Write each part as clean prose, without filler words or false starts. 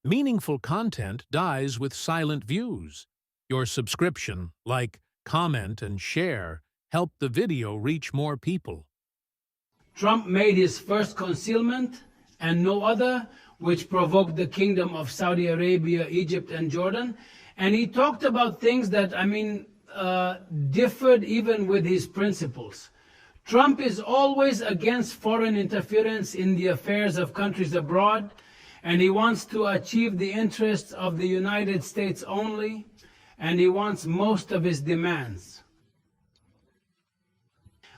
Meaningful content dies with silent views. Your subscription, like, comment, and share help the video reach more people. Trump made his first concealment and no other, which provoked the kingdom of Saudi Arabia, Egypt, and Jordan. And he talked about things that, differed even with his principles. Trump is always against foreign interference in the affairs of countries abroad, and he wants to achieve the interests of the United States only, and he wants most of his demands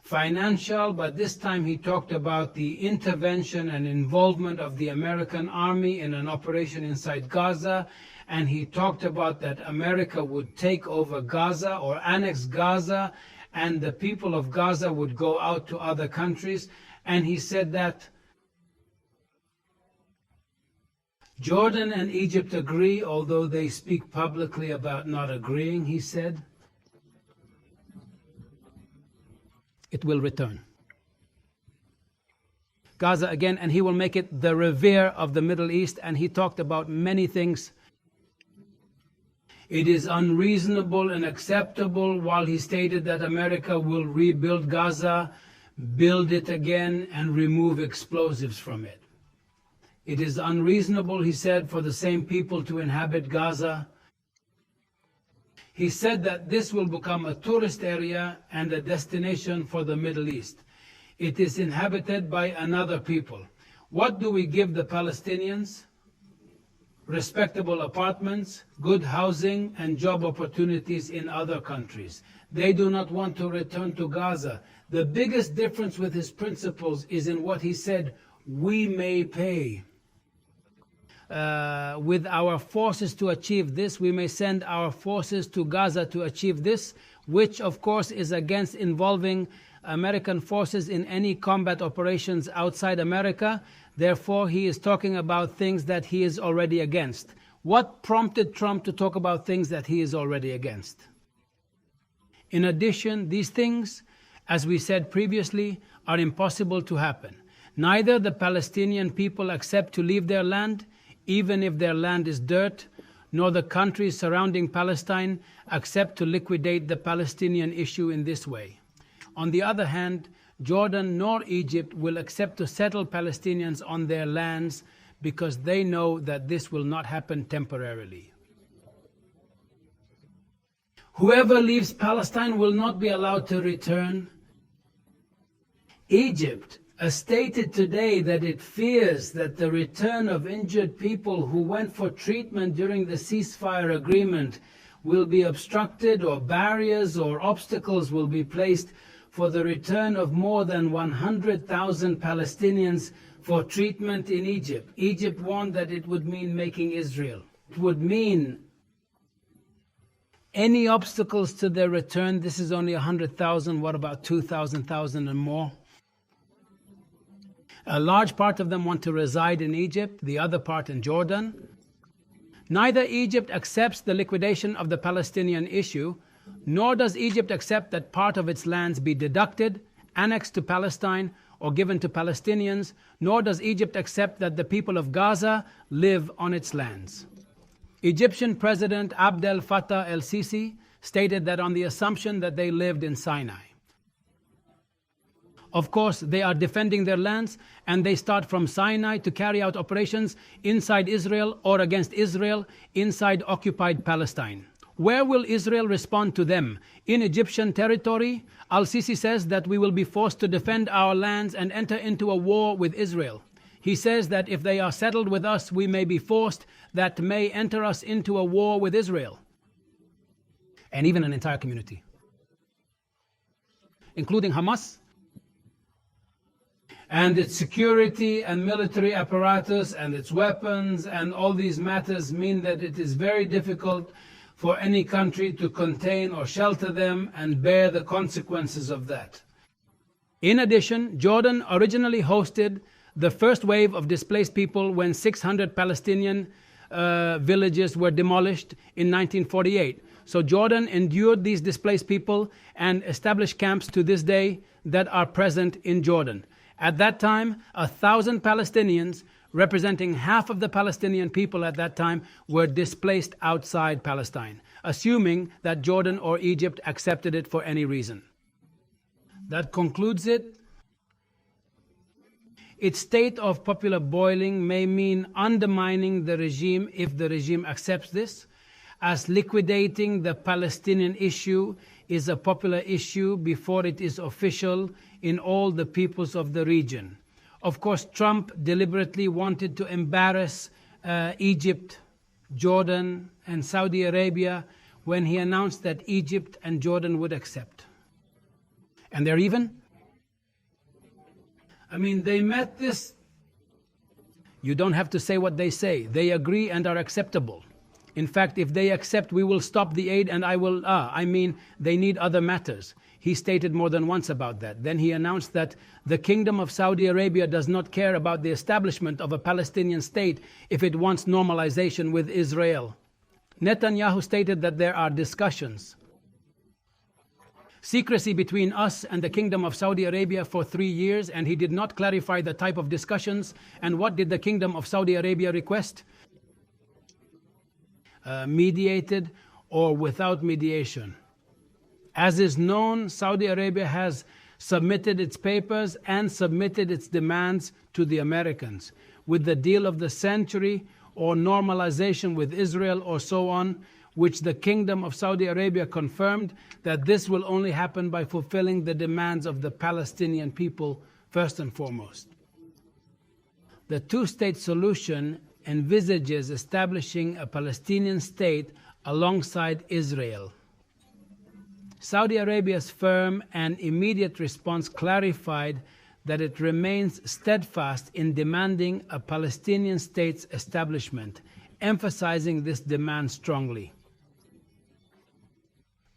financial, but this time he talked about the intervention and involvement of the American army in an operation inside Gaza, and he talked about that America would take over Gaza or annex Gaza, and the people of Gaza would go out to other countries. And he said that Jordan and Egypt agree, although they speak publicly about not agreeing, he said. It will return. Gaza again, and he will make it the revere of the Middle East, and he talked about many things. It is unreasonable and acceptable, while he stated that America will rebuild Gaza, build it again, and remove explosives from it. It is unreasonable, he said, for the same people to inhabit Gaza. He said that this will become a tourist area and a destination for the Middle East. It is inhabited by another people. What do we give the Palestinians? Respectable apartments, good housing, and job opportunities in other countries. They do not want to return to Gaza. The biggest difference with his principles is in what he said, we may pay. With our forces to achieve this, we may send our forces to Gaza to achieve this, which of course is against involving American forces in any combat operations outside America. Therefore, he is talking about things that he is already against. What prompted Trump to talk about things that he is already against? In addition, these things, as we said previously, are impossible to happen. Neither the Palestinian people accept to leave their land, even if their land is dirt, nor the countries surrounding Palestine accept to liquidate the Palestinian issue in this way. On the other hand, Jordan nor Egypt will accept to settle Palestinians on their lands because they know that this will not happen temporarily. Whoever leaves Palestine will not be allowed to return. Egypt has stated today that it fears that the return of injured people who went for treatment during the ceasefire agreement will be obstructed, or barriers or obstacles will be placed for the return of more than 100,000 Palestinians for treatment in Egypt. Egypt warned that it would mean making Israel. It would mean any obstacles to their return. This is only 100,000. What about 2,000 and more? A large part of them want to reside in Egypt, the other part in Jordan. Neither Egypt accepts the liquidation of the Palestinian issue, nor does Egypt accept that part of its lands be deducted, annexed to Palestine, or given to Palestinians, nor does Egypt accept that the people of Gaza live on its lands. Egyptian President Abdel Fattah el-Sisi stated that on the assumption that they lived in Sinai. Of course, they are defending their lands, and they start from Sinai to carry out operations inside Israel or against Israel inside occupied Palestine. Where will Israel respond to them? In Egyptian territory, al-Sisi says that we will be forced to defend our lands and enter into a war with Israel. He says that if they are settled with us, we may be forced that may enter us into a war with Israel. And even an entire community, including Hamas, and its security and military apparatus and its weapons, and all these matters mean that it is very difficult for any country to contain or shelter them and bear the consequences of that. In addition, Jordan originally hosted the first wave of displaced people when 600 Palestinian villages were demolished in 1948. So Jordan endured these displaced people and established camps to this day that are present in Jordan. At that time, 1,000 Palestinians representing half of the Palestinian people at that time, were displaced outside Palestine, assuming that Jordan or Egypt accepted it for any reason. That concludes it. Its state of popular boiling may mean undermining the regime if the regime accepts this, as liquidating the Palestinian issue is a popular issue before it is official in all the peoples of the region. Of course, Trump deliberately wanted to embarrass Egypt, Jordan, and Saudi Arabia when he announced that Egypt and Jordan would accept. And they're even. I mean, they met this. You don't have to say what they say. They agree and are acceptable. In fact, if they accept, we will stop the aid and they need other matters. He stated more than once about that. Then he announced that the Kingdom of Saudi Arabia does not care about the establishment of a Palestinian state if it wants normalization with Israel. Netanyahu stated that there are discussions. Secrecy between us and the Kingdom of Saudi Arabia for 3 years, and he did not clarify the type of discussions. And what did the Kingdom of Saudi Arabia request? Mediated or without mediation. As is known, Saudi Arabia has submitted its papers and submitted its demands to the Americans with the deal of the century or normalization with Israel or so on, which the Kingdom of Saudi Arabia confirmed that this will only happen by fulfilling the demands of the Palestinian people first and foremost. The two-state solution envisages establishing a Palestinian state alongside Israel. Saudi Arabia's firm and immediate response clarified that it remains steadfast in demanding a Palestinian state's establishment, emphasizing this demand strongly.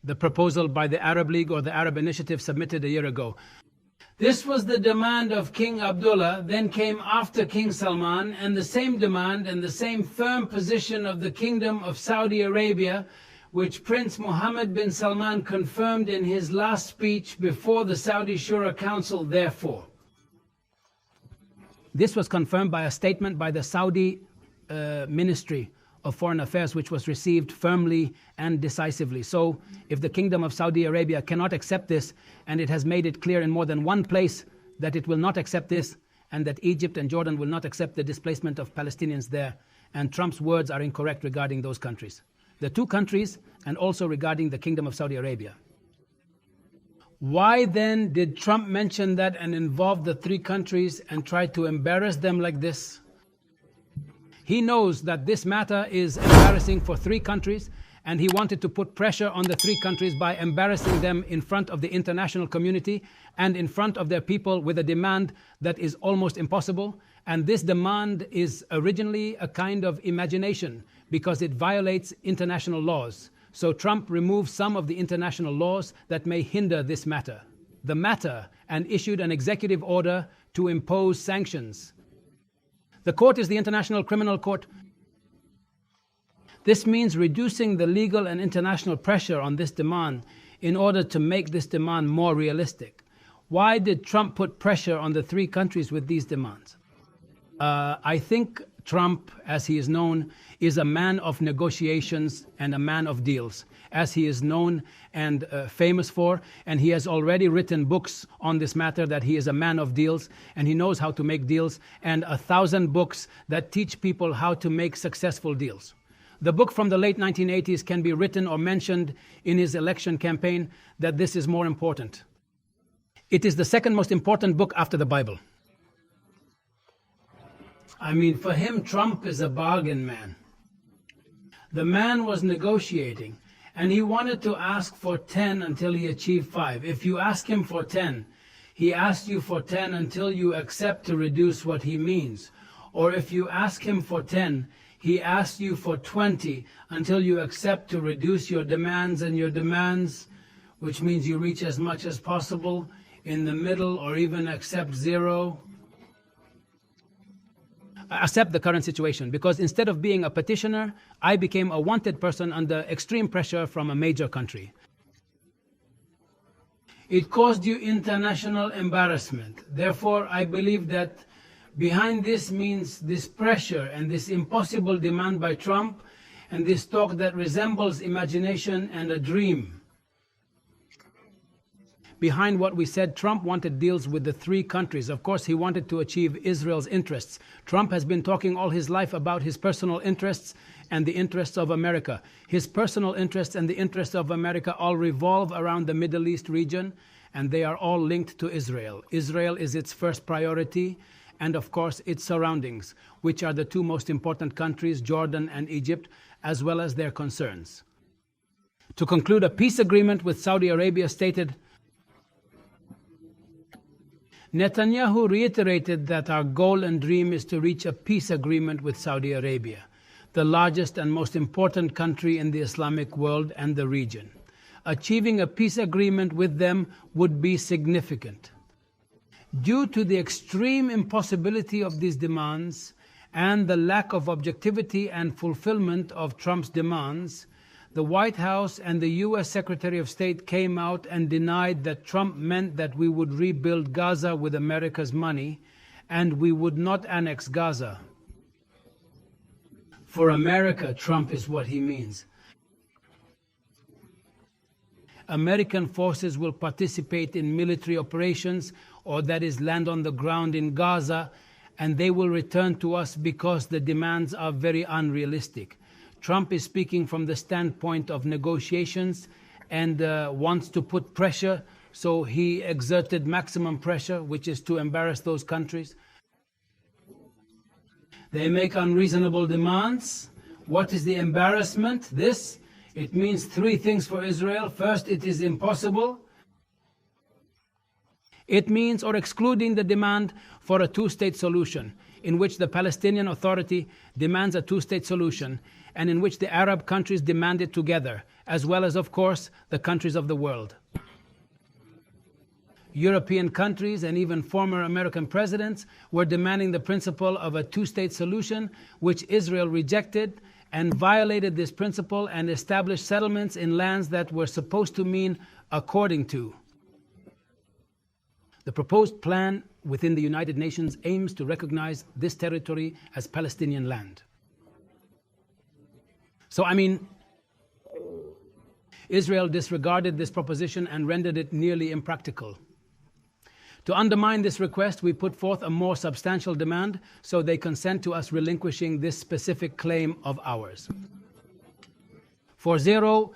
The proposal by the Arab League or the Arab Initiative submitted a year ago. This was the demand of King Abdullah, then came after King Salman, and the same demand and the same firm position of the Kingdom of Saudi Arabia, which Prince Mohammed bin Salman confirmed in his last speech before the Saudi Shura Council, therefore. This was confirmed by a statement by the Saudi Ministry of Foreign Affairs, which was received firmly and decisively. So if the Kingdom of Saudi Arabia cannot accept this, and it has made it clear in more than one place that it will not accept this, and that Egypt and Jordan will not accept the displacement of Palestinians there, and Trump's words are incorrect regarding those countries. The two countries, and also regarding the Kingdom of Saudi Arabia. Why then did Trump mention that and involve the three countries and try to embarrass them like this? He knows that this matter is embarrassing for three countries, and he wanted to put pressure on the three countries by embarrassing them in front of the international community and in front of their people with a demand that is almost impossible. And this demand is originally a kind of imagination because it violates international laws. So Trump removed some of the international laws that may hinder this matter. And issued an executive order to impose sanctions. The court is the International Criminal Court. This means reducing the legal and international pressure on this demand in order to make this demand more realistic. Why did Trump put pressure on the three countries with these demands? I think Trump, as he is known, is a man of negotiations and a man of deals, as he is known and famous for. And he has already written books on this matter, that he is a man of deals, and he knows how to make deals, and 1,000 books that teach people how to make successful deals. The book from the late 1980s can be written or mentioned in his election campaign that this is more important. It is the second most important book after the Bible. I mean, for him, Trump is a bargain man. The man was negotiating, and he wanted to ask for 10 until he achieved 5. If you ask him for 10, he asks you for 10 until you accept to reduce what he means. Or if you ask him for 10, he asks you for 20 until you accept to reduce your demands, and your demands, which means you reach as much as possible in the middle, or even accept 0. Accept the current situation, because instead of being a petitioner, I became a wanted person under extreme pressure from a major country. It caused you international embarrassment. Therefore, I believe that Behind this means this pressure and this impossible demand by Trump and this talk that resembles imagination and a dream. Behind what we said, Trump wanted deals with the three countries. Of course, he wanted to achieve Israel's interests. Trump has been talking all his life about his personal interests and the interests of America. His personal interests and the interests of America all revolve around the Middle East region, and they are all linked to Israel. Israel is its first priority, and of course its surroundings, which are the two most important countries, Jordan and Egypt, as well as their concerns. To conclude, a peace agreement with Saudi Arabia stated, Netanyahu reiterated that our goal and dream is to reach a peace agreement with Saudi Arabia, the largest and most important country in the Islamic world and the region. Achieving a peace agreement with them would be significant. Due to the extreme impossibility of these demands and the lack of objectivity and fulfillment of Trump's demands, the White House and the U.S. Secretary of State came out and denied that Trump meant that we would rebuild Gaza with America's money and we would not annex Gaza. For America, Trump is what he means. American forces will participate in military operations, or that is land on the ground in Gaza, and they will return to us because the demands are very unrealistic. Trump is speaking from the standpoint of negotiations and wants to put pressure, so he exerted maximum pressure, which is to embarrass those countries. They make unreasonable demands. What is the embarrassment? This. It means three things for Israel. First, it is impossible. It means, or excluding the demand for a two-state solution, in which the Palestinian Authority demands a two-state solution, and in which the Arab countries demand it together, as well as, of course, the countries of the world. European countries and even former American presidents were demanding the principle of a two-state solution, which Israel rejected and violated this principle and established settlements in lands that were supposed to mean according to. The proposed plan within the United Nations aims to recognize this territory as Palestinian land. So, Israel disregarded this proposition and rendered it nearly impractical. To undermine this request, we put forth a more substantial demand, so they consent to us relinquishing this specific claim of ours. For zero,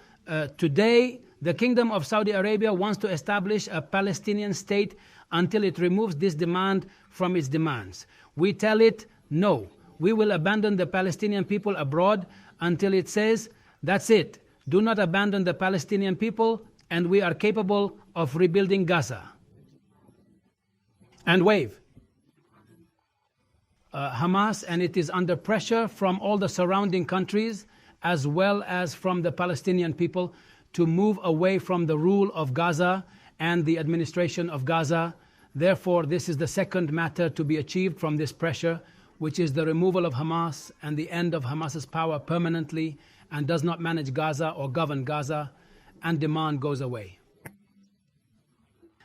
today, the Kingdom of Saudi Arabia wants to establish a Palestinian state until it removes this demand from its demands. We tell it, no, we will abandon the Palestinian people abroad until it says, that's it, do not abandon the Palestinian people, and we are capable of rebuilding Gaza. And wave. Hamas, and it is under pressure from all the surrounding countries as well as from the Palestinian people to move away from the rule of Gaza and the administration of Gaza. Therefore, this is the second matter to be achieved from this pressure, which is the removal of Hamas and the end of Hamas's power permanently, and does not manage Gaza or govern Gaza, and demand goes away.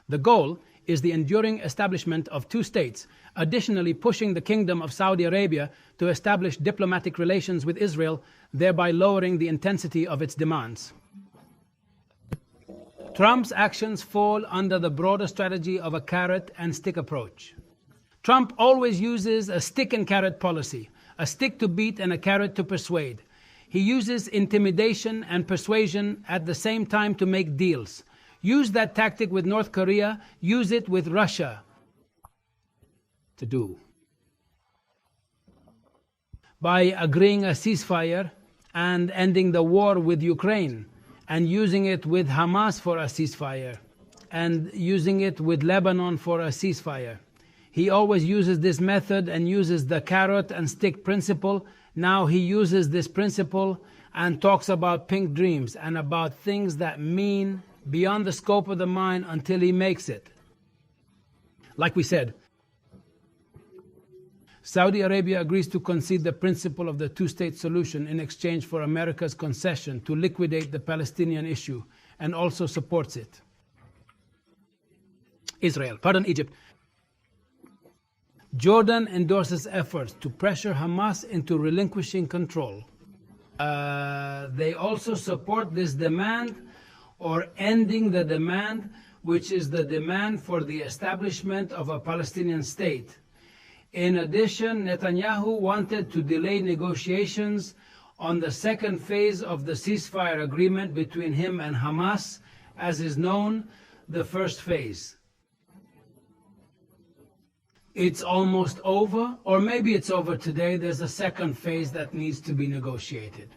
The goal is the enduring establishment of two states, additionally pushing the Kingdom of Saudi Arabia to establish diplomatic relations with Israel, thereby lowering the intensity of its demands. Trump's actions fall under the broader strategy of a carrot and stick approach. Trump always uses a stick and carrot policy, a stick to beat and a carrot to persuade. He uses intimidation and persuasion at the same time to make deals. Use that tactic with North Korea, use it with Russia. To do. By agreeing a ceasefire and ending the war with Ukraine, and using it with Hamas for a ceasefire, and using it with Lebanon for a ceasefire. He always uses this method and uses the carrot and stick principle. Now he uses this principle and talks about pink dreams and about things that mean beyond the scope of the mind until he makes it. Like we said, Saudi Arabia agrees to concede the principle of the two-state solution in exchange for America's concession to liquidate the Palestinian issue, and also supports it. Egypt. Jordan endorses efforts to pressure Hamas into relinquishing control. They also support this demand or ending the demand, which is the demand for the establishment of a Palestinian state. In addition, Netanyahu wanted to delay negotiations on the second phase of the ceasefire agreement between him and Hamas, as is known, the first phase. It's almost over, or maybe it's over today. There's a second phase that needs to be negotiated.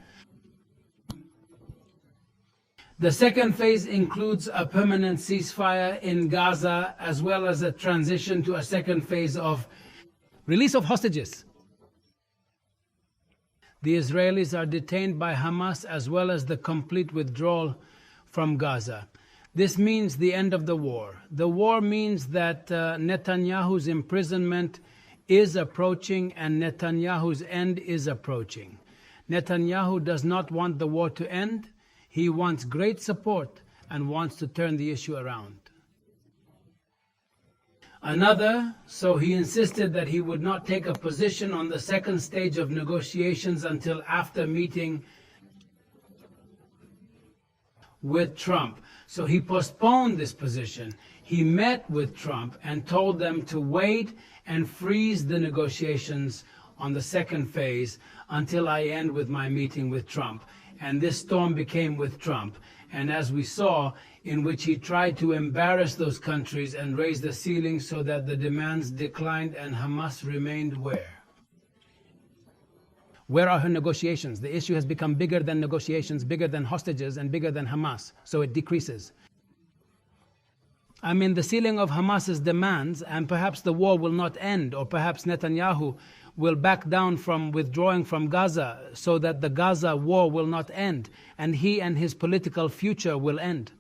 The second phase includes a permanent ceasefire in Gaza, as well as a transition to a second phase of release of hostages. The Israelis are detained by Hamas, as well as the complete withdrawal from Gaza. This means the end of the war. The war means that Netanyahu's imprisonment is approaching and Netanyahu's end is approaching. Netanyahu does not want the war to end. He wants great support and wants to turn the issue around. So he insisted that he would not take a position on the second stage of negotiations until after meeting with Trump. So he postponed this position. He met with Trump and told them to wait and freeze the negotiations on the second phase until I end with my meeting with Trump. And this storm became with Trump. And as we saw, in which he tried to embarrass those countries and raise the ceiling so that the demands declined and Hamas remained where? Where are her negotiations? The issue has become bigger than negotiations, bigger than hostages, and bigger than Hamas. So it decreases. I mean, the ceiling of Hamas's demands, and perhaps the war will not end, or perhaps Netanyahu will back down from withdrawing from Gaza so that the Gaza war will not end, and he and his political future will end.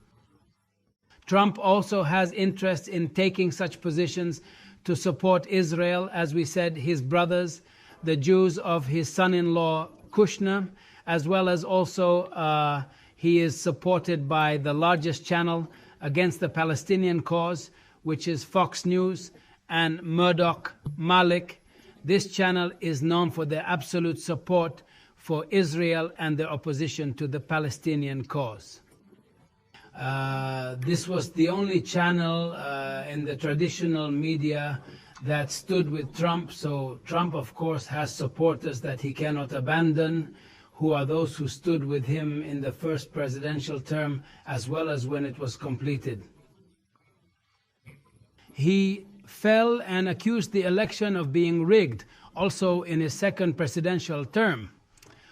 Trump also has interest in taking such positions to support Israel, as we said, his brothers, the Jews of his son-in-law Kushner, as well as also he is supported by the largest channel against the Palestinian cause, which is Fox News, and Murdoch Malik. This channel is known for their absolute support for Israel and their opposition to the Palestinian cause. This was the only channel in the traditional media that stood with Trump. So Trump, of course, has supporters that he cannot abandon, who are those who stood with him in the first presidential term, as well as when it was completed. He fell and accused the election of being rigged, also in his second presidential term.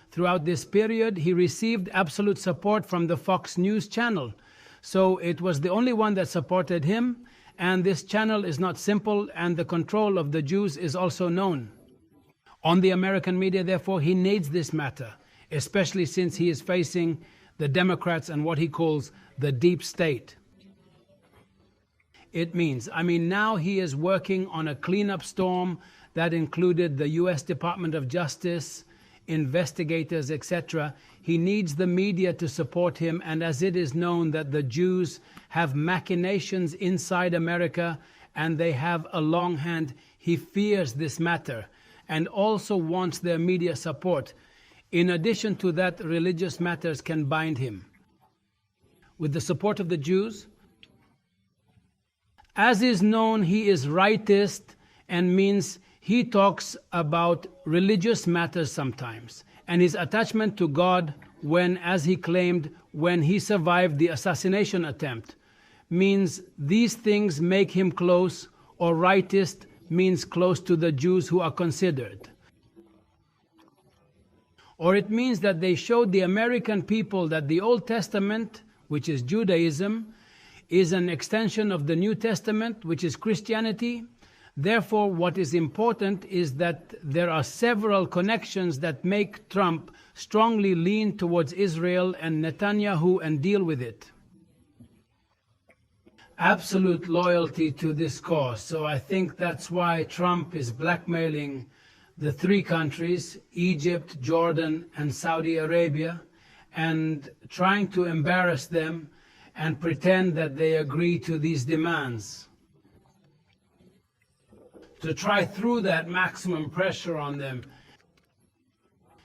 Throughout this period, he received absolute support from the Fox News channel. So it was the only one that supported him, and this channel is not simple, and the control of the Jews is also known. On the American media, therefore, he needs this matter, especially since he is facing the Democrats and what he calls the deep state. It means, now he is working on a cleanup storm that included the US Department of Justice, investigators, etc. He needs the media to support him, and as it is known that the Jews have machinations inside America and they have a long hand, he fears this matter and also wants their media support. In addition to that, religious matters can bind him. With the support of the Jews, as is known, he is rightist, and means he talks about religious matters sometimes, and his attachment to God when, as he claimed, when he survived the assassination attempt, means these things make him close, or rightist means close to the Jews who are considered. Or it means that they showed the American people that the Old Testament, which is Judaism, is an extension of the New Testament, which is Christianity. Therefore, what is important is that there are several connections that make Trump strongly lean towards Israel and Netanyahu and deal with it. Absolute loyalty to this cause. So I think that's why Trump is blackmailing the three countries, Egypt, Jordan, and Saudi Arabia, and trying to embarrass them and pretend that they agree to these demands. to try through that maximum pressure on them.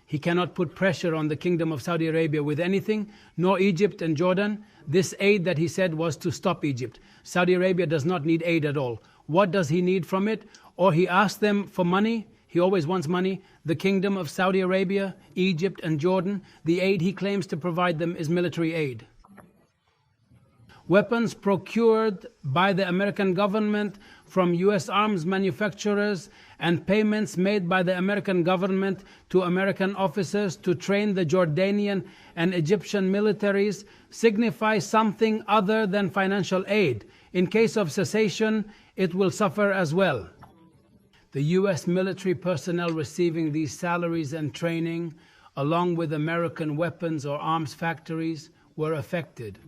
He cannot put pressure on the Kingdom of Saudi Arabia with anything, nor Egypt and Jordan. This aid that he said was to stop Egypt. Saudi Arabia does not need aid at all. What does he need from it? Or he asked them for money. He always wants money. The Kingdom of Saudi Arabia, Egypt and Jordan, the aid he claims to provide them is military aid. Weapons procured by the American government from U.S. arms manufacturers and payments made by the American government to American officers to train the Jordanian and Egyptian militaries signify something other than financial aid. In case of cessation, it will suffer as well. The U.S. military personnel receiving these salaries and training, along with American weapons or arms factories, were affected.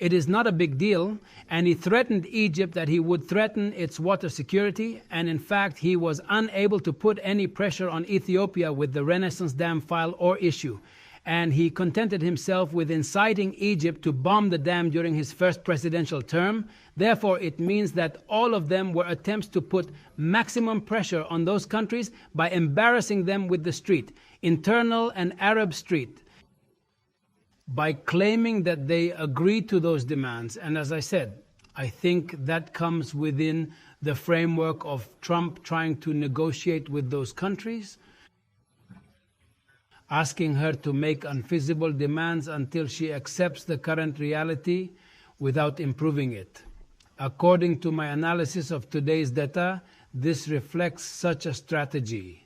It is not a big deal, and he threatened Egypt that he would threaten its water security, and in fact he was unable to put any pressure on Ethiopia with the Renaissance Dam file or issue, and he contented himself with inciting Egypt to bomb the dam during his first presidential term. Therefore, it means that all of them were attempts to put maximum pressure on those countries by embarrassing them with the street, internal and Arab street, by claiming that they agreed to those demands. And as I said, I think that comes within the framework of Trump trying to negotiate with those countries, asking her to make unfeasible demands until she accepts the current reality without improving it. According to my analysis of today's data, this reflects such a strategy.